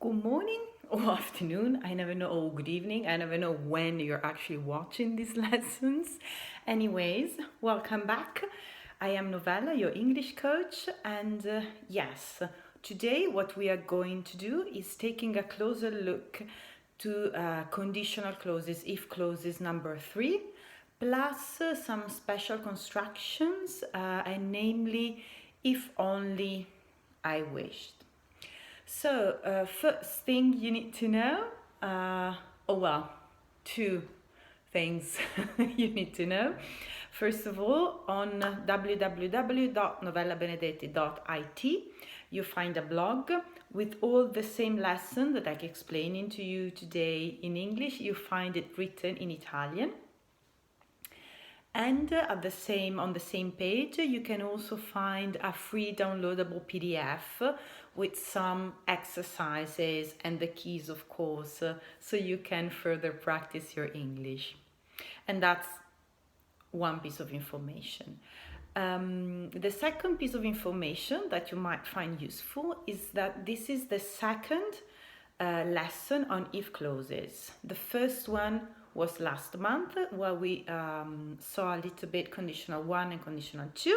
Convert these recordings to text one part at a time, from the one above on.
Good morning or afternoon, I never know, or good evening, I never know when you're actually watching these lessons. Anyways, welcome back. I am Novella, your English coach, and yes, today what we are going to do is taking a closer look to conditional clauses, if clauses number 3, plus some special constructions, and namely, if only I wished. So, first thing you need to know, two things you need to know. First of all, on www.novellabenedetti.it, you find a blog with all the same lesson that I'm explaining to you today in English. You find it written in Italian. And on the same page, you can also find a free downloadable PDF with some exercises and the keys, of course, so you can further practice your English. And that's one piece of information. The second piece of information that you might find useful is that this is the second lesson on if clauses. The first one was last month, where we saw a little bit conditional 1 and conditional 2.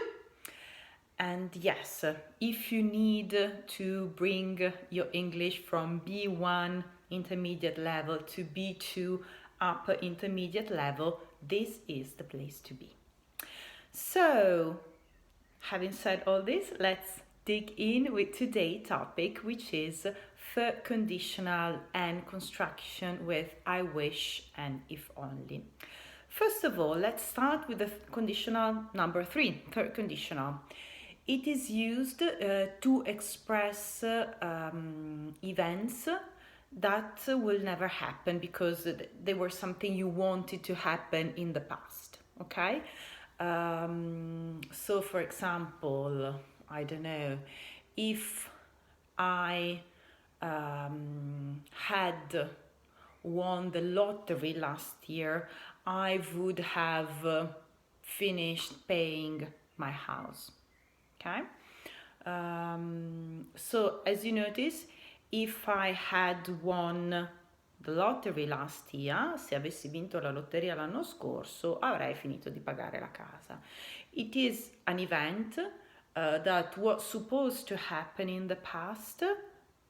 And yes, if you need to bring your English from B1 intermediate level to B2 upper intermediate level, this is the place to be. So, having said all this, let's dig in with today's topic, which is third conditional and construction with I wish and if only. First of all, let's start with the conditional number 3, third conditional. It is used to express events that will never happen because they were something you wanted to happen in the past, okay? So for example, I don't know, if I had won the lottery last year, I would have finished paying my house. Okay? So as you notice, if I had won the lottery last year, se avessi vinto la lotteria l'anno scorso, avrei finito di pagare la casa. It is an event that was supposed to happen in the past,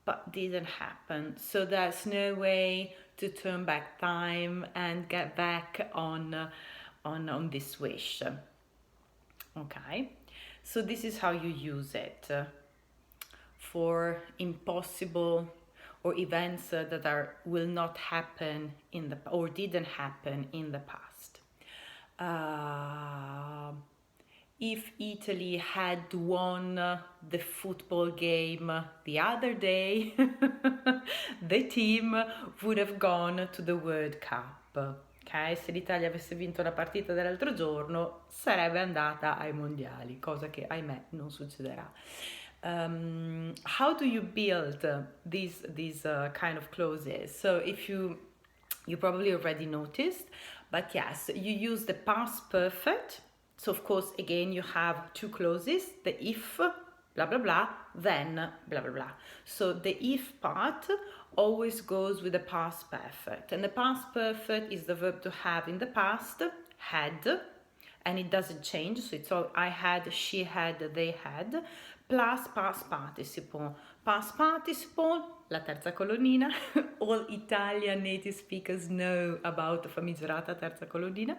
but didn't happen. So there's no way to turn back time and get back on this wish. Okay, so this is how you use it for impossible or events that will not happen or didn't happen in the past. If Italy had won the football game the other day, the team would have gone to the World Cup. Okay? Se l'Italia avesse vinto la partita dell'altro giorno, sarebbe andata ai mondiali, cosa che ahimè non succederà. How do you build these kind of clauses? So if you probably already noticed, but yes, you use the past perfect. So of course, again, you have two clauses, the if, blah, blah, blah, then, blah, blah, blah. So the if part always goes with the past perfect. And the past perfect is the verb to have in the past, had, and it doesn't change. So it's all I had, she had, they had, plus past participle. Past participle, la terza colonnina. All Italian native speakers know about the famigerata terza colonnina.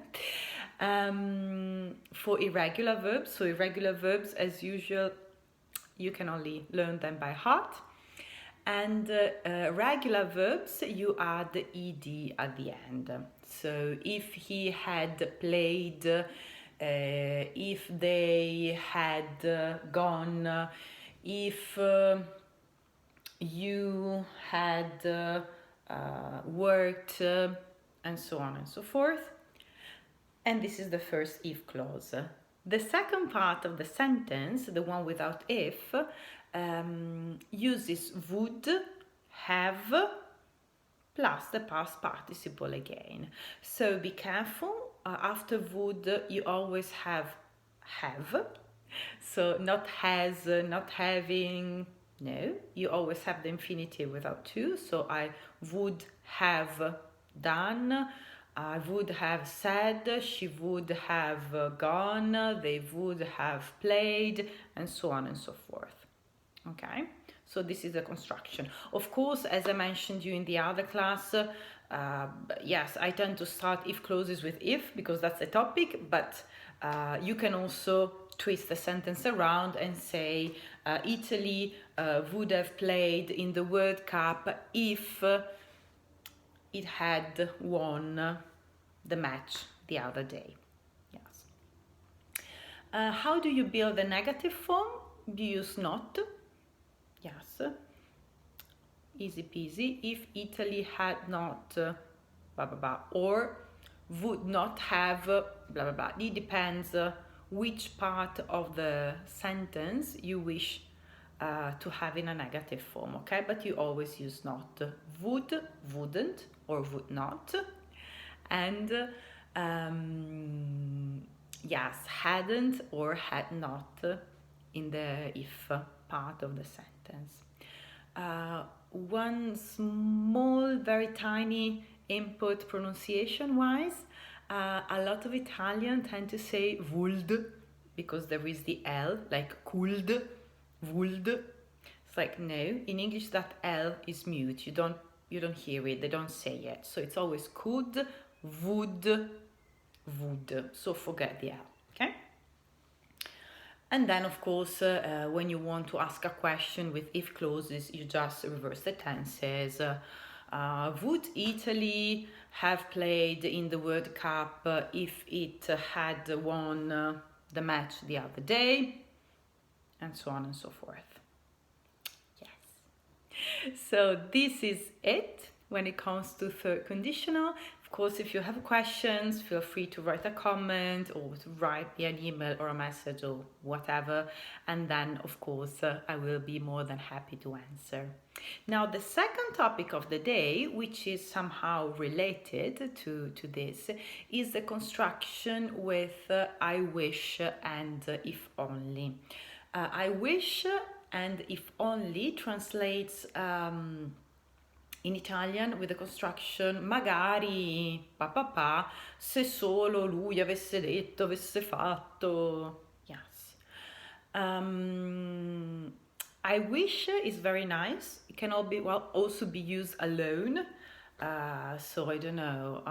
For irregular verbs, so irregular verbs, as usual, you can only learn them by heart. And regular verbs, you add the ed at the end. So if he had played, if they had gone, if you had worked, and so on and so forth. And this is the first if clause. The second part of the sentence, the one without if, uses would, have, plus the past participle again. So be careful, after would you always have. So not has, not having, No, you always have the infinitive without to. So I would have done, I would have said, she would have gone, they would have played, and so on and so forth. Okay, so this is the construction. Of course, as I mentioned you in the other class, yes, I tend to start if clauses with if because that's the topic, but you can also twist the sentence around and say Italy would have played in the World Cup if it had won the match the other day. Yes. How do you build the negative form? You use not. Yes. Easy peasy. If Italy had not blah blah blah, or would not have blah blah blah. It depends which part of the sentence you wish to have in a negative form, okay? But you always use not. Would, wouldn't, or would not. And yes, hadn't or had not in the if part of the sentence. One small, very tiny input pronunciation wise, a lot of Italian tend to say would because there is the L, like could, would. It's like no, in English that L is mute. You don't hear it, they don't say it. So it's always could, would. So forget the L, okay? And then, of course, when you want to ask a question with if clauses, you just reverse the tenses. Would Italy have played in the World Cup if it had won the match the other day? And so on and so forth. Yes. So this is it when it comes to third conditional. Of course, if you have questions, feel free to write a comment or to write me an email or a message or whatever. And then, of course, I will be more than happy to answer. Now, the second topic of the day, which is somehow related to this, is the construction with I wish and if only. I wish and if only translates in Italian with the construction magari, papà, se solo lui avesse detto, avesse fatto. Yes. I wish is very nice. It can also be used alone. So I don't know.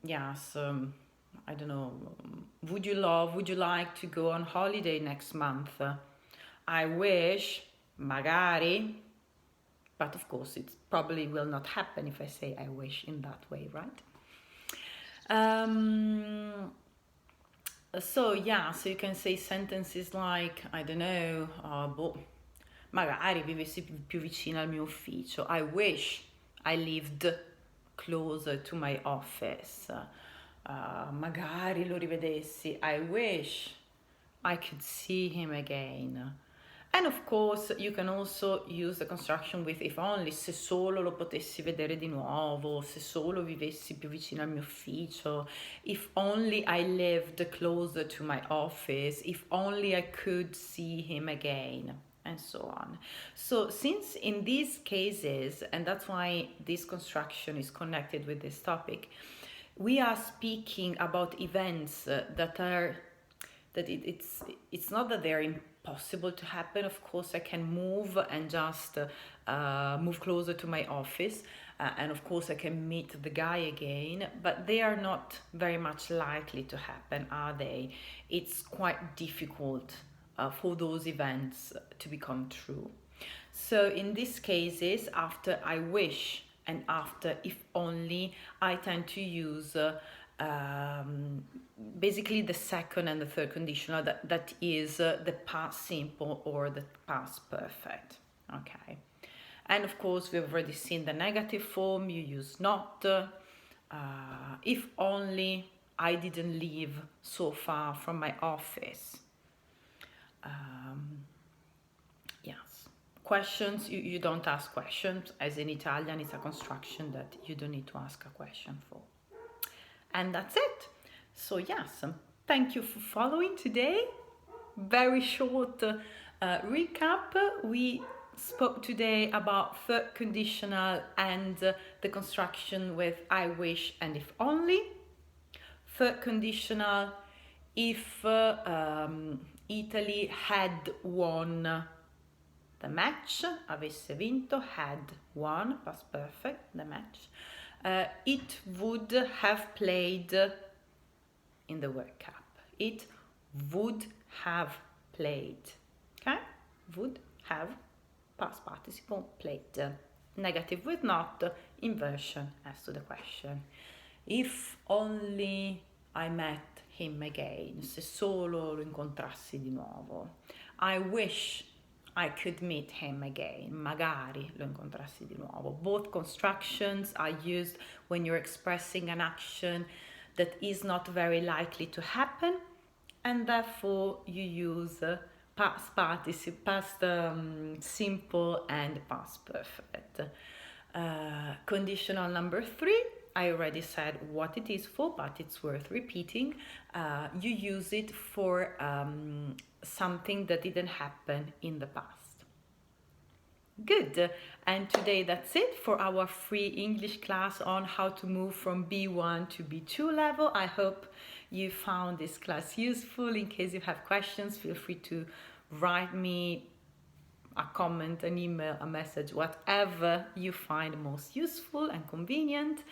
Yes. I don't know. Would you like to go on holiday next month? I wish, magari. But of course, it probably will not happen if I say I wish in that way, right? So you can say sentences like, I don't know, magari vivessi più vicino al mio ufficio. I wish I lived closer to my office. Magari lo rivedessi. I wish I could see him again. And of course, you can also use the construction with if only, se solo lo potessi vedere di nuovo, se solo vivessi più vicino al mio ufficio, if only I lived closer to my office, if only I could see him again, and so on. So since in these cases, and that's why this construction is connected with this topic, we are speaking about events it's not that they're impossible to happen. Of course, I can move and just move closer to my office, and of course I can meet the guy again, but they are not very much likely to happen, are they? It's quite difficult for those events to become true. So in these cases, after I wish and after if only, I tend to use basically the second and the third conditional, that is the past simple or the past perfect. Okay. And of course, we've already seen the negative form. You use not. If only I didn't live so far from my office. Yes. Questions, you don't ask questions. As in Italian, it's a construction that you don't need to ask a question for. And that's it. So yes, thank you for following today. Very short Recap, we spoke today about third conditional and the construction with I wish and if only. Third conditional, if Italy had won the match, avesse vinto, had won, past perfect, the match, it would have played in the word cap. It would have played. Okay? Would have, past participle, played. Negative with not, inversion as to the question. If only I met him again, se solo lo incontrassi di nuovo. I wish I could meet him again, magari lo incontrassi di nuovo. Both constructions are used when you're expressing an action that is not very likely to happen, and therefore you use past participle, past simple and past perfect. Conditional number 3, I already said what it is for, but it's worth repeating. You use it for something that didn't happen in the past. Good. And today that's it for our free English class on how to move from B1 to B2 level. I hope you found this class useful. In case you have questions, feel free to write me a comment, an email, a message, whatever you find most useful and convenient.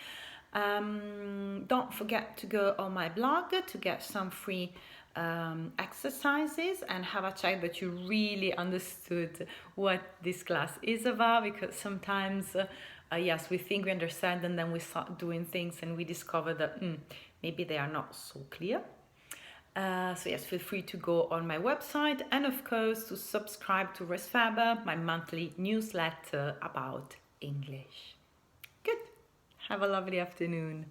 Don't forget to go on my blog to get some free exercises and have a check that you really understood what this class is about, because sometimes yes, we think we understand and then we start doing things and we discover that maybe they are not so clear. So yes, feel free to go on my website and of course to subscribe to Resfaber, my monthly newsletter about English. Good. Have a lovely afternoon.